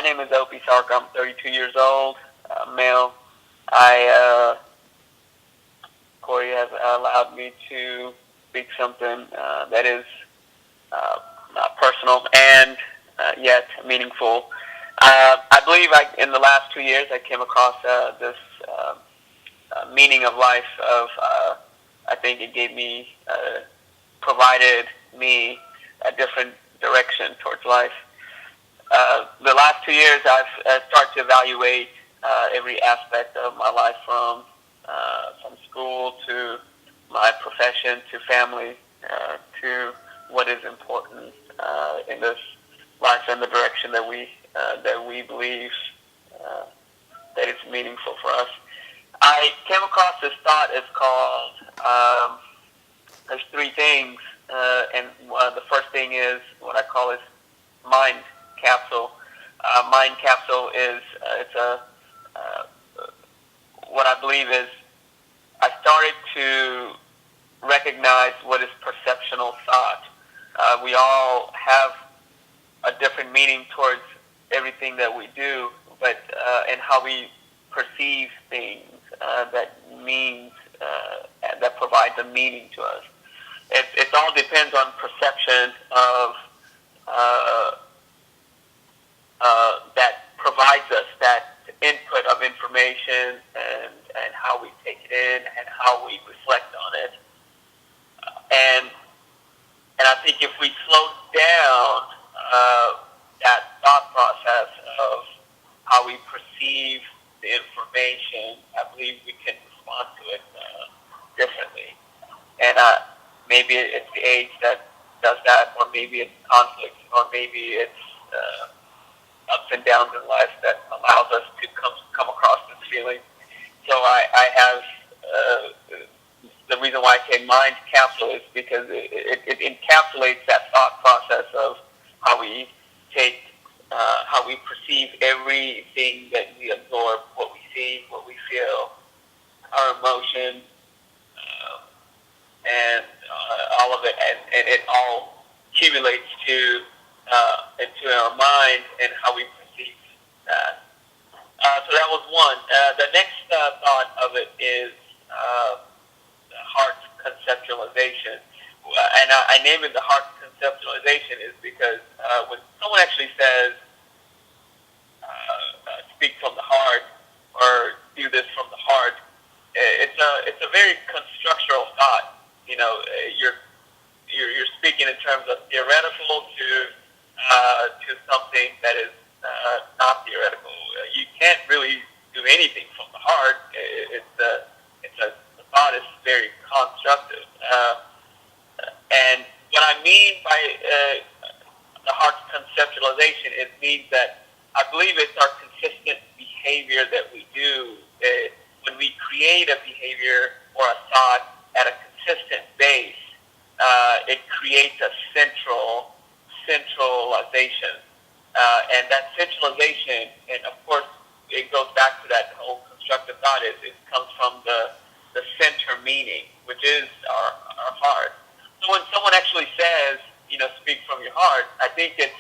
My name is Opie. I'm 32 years old, male. I Corey has allowed me to speak something that is not personal and yet meaningful. I believe in the last 2 years I came across this meaning of life. I think it gave me, provided me a different direction towards life. The last 2 years, I've started to evaluate every aspect of my life, from school to my profession to family, to what is important in this life and the direction that we believe that is meaningful for us. I came across this thought. It's called there's three things, and the first thing is what I call is mind capsule. Mind capsule is it's a what I believe is I started to recognize what is perceptional thought. We all have a different meaning towards everything that we do, but and how we perceive things that means that provides a meaning to us. It all depends on perception of that provides us that input of information and how we take it in and how we reflect on it. And I think if we slow down that thought process of how we perceive the information, I believe we can respond to it differently. And maybe it's the age that does that, or maybe it's conflict, or maybe it's ups and downs in life that allows us to come across this feeling. So I have the reason why I say mind capsule is because it encapsulates that thought process of how we take, how we perceive everything that we absorb, what we see, what we feel, our emotions, and all of it, and it all accumulates to into our mind and how we perceive that. So that was one. The next thought of it is the heart conceptualization. And I name it the heart conceptualization is because when someone actually says, speak from the heart or do this from the heart, it's a very constructural thought. You know, you're speaking in terms of theoretical to something that is not theoretical. You can't really do anything from the heart. The thought is very constructive. And what I mean by the heart conceptualization, it means that I believe it's our consistent behavior that we do. When we create a behavior or a thought at a consistent base, it creates a centralization. And that centralization, and of course, it goes back to that whole constructive thought, it comes from the center meaning, which is our heart. So when someone actually says, speak from your heart, I think it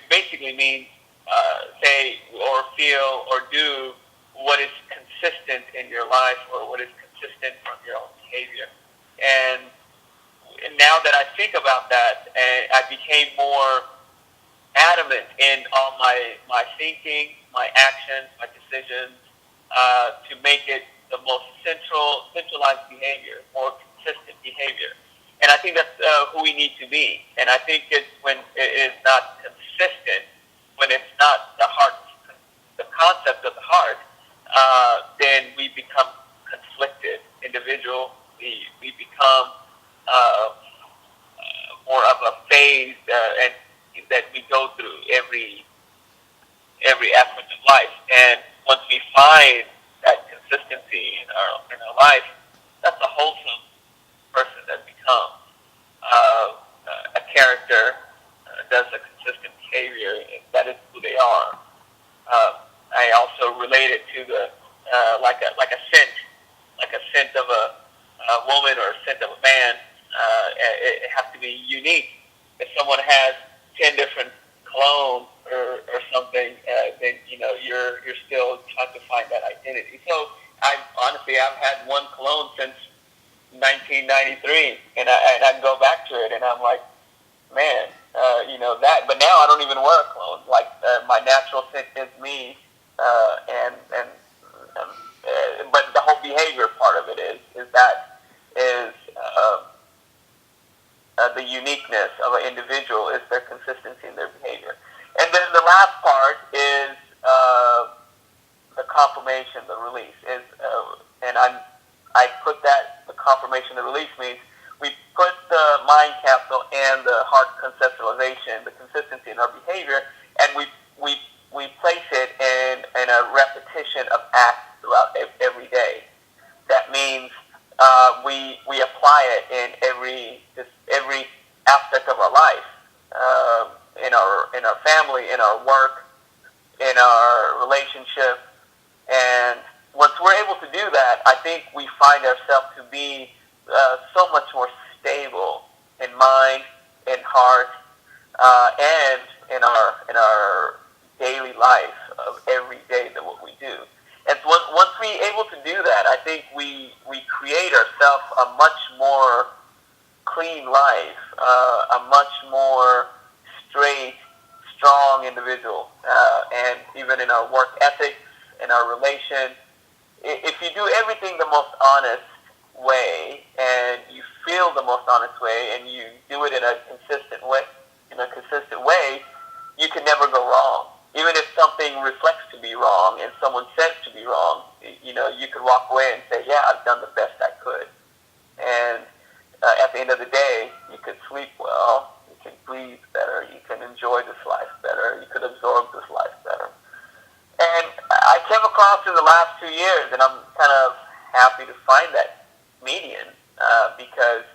basically means say or feel or do what is consistent in your life or what is consistent from your own behavior. And now that I think about that, I became more adamant in all my thinking, my actions, my decisions, to make it the most centralized behavior, more consistent behavior. And I think that's who we need to be. And I think it's when it is not consistent, when it's not the heart, the concept of the heart, then we become conflicted individual. We become more of a phase and that we go through every aspect of life. And once we find that consistency in our life, that's a wholesome person that becomes a character does a consistent behavior. That is who they are. I also relate it to the like a scent of a woman or a scent of a man. It has to be unique. If someone has 10 different colognes or something, and you're still trying to find that identity. So I've had one cologne since 1993, and I go back to it, and I'm like, man, that. But now I don't even wear a cologne. Like my natural scent is me, but the whole behavior part of it is the uniqueness of an individual is their consistency in their behavior. And then the last part is the confirmation, the release. And I put that, the confirmation, the release means we put the mind capsule and the heart conceptualization, the consistency in our behavior, and we place it in a repetition of acts throughout every day. That means we apply it in every aspect of our life, in our family, in our work, in our relationship, and once we're able to do that, I think we find ourselves to be so much more stable in mind, in heart, and in our daily life of every day that what we do. And once we're able to do that, I think we create ourselves a much more clean life, a much more straight, strong individual, and even in our work ethics, in our relation. If you do everything the most honest way, and you feel the most honest way, and you do it in a consistent way, you can never go wrong. Even if something reflects to be wrong and someone says to be wrong, you could walk away and say, yeah, I've done the best I could. And at the end of the day, you could sleep well, you can breathe better, you can enjoy this life better, you could absorb this life better. And I came across in the last 2 years, and I'm kind of happy to find that median, because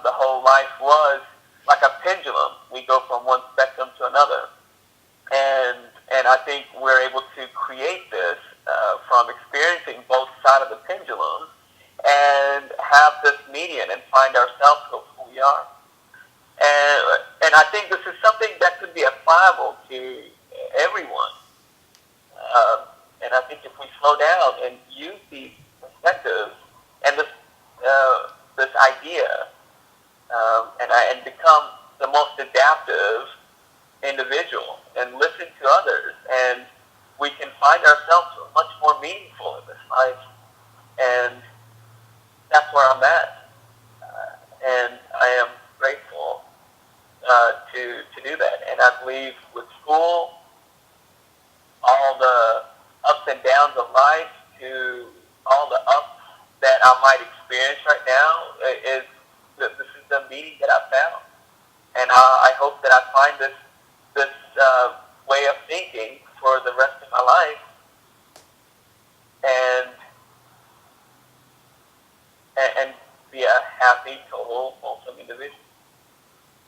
the whole life was like a pendulum. We go from one spectrum to another. And I think we're able to create this from experiencing both sides of the pendulum and have this median and find ourselves who we are. And I think this is something that could be applicable to everyone. And I think if we slow down and use these perspectives and this idea, and become the most adaptive individual and listen to others, and we can find ourselves much more meaningful in this life. And that's where I'm at. And I am grateful to do that. And I believe with school, all the ups and downs of life, to all the ups that I might experience right now, this is the meaning that I found. And I hope that I find this way of thinking for the rest of my life, and be a happy, total, wholesome individual.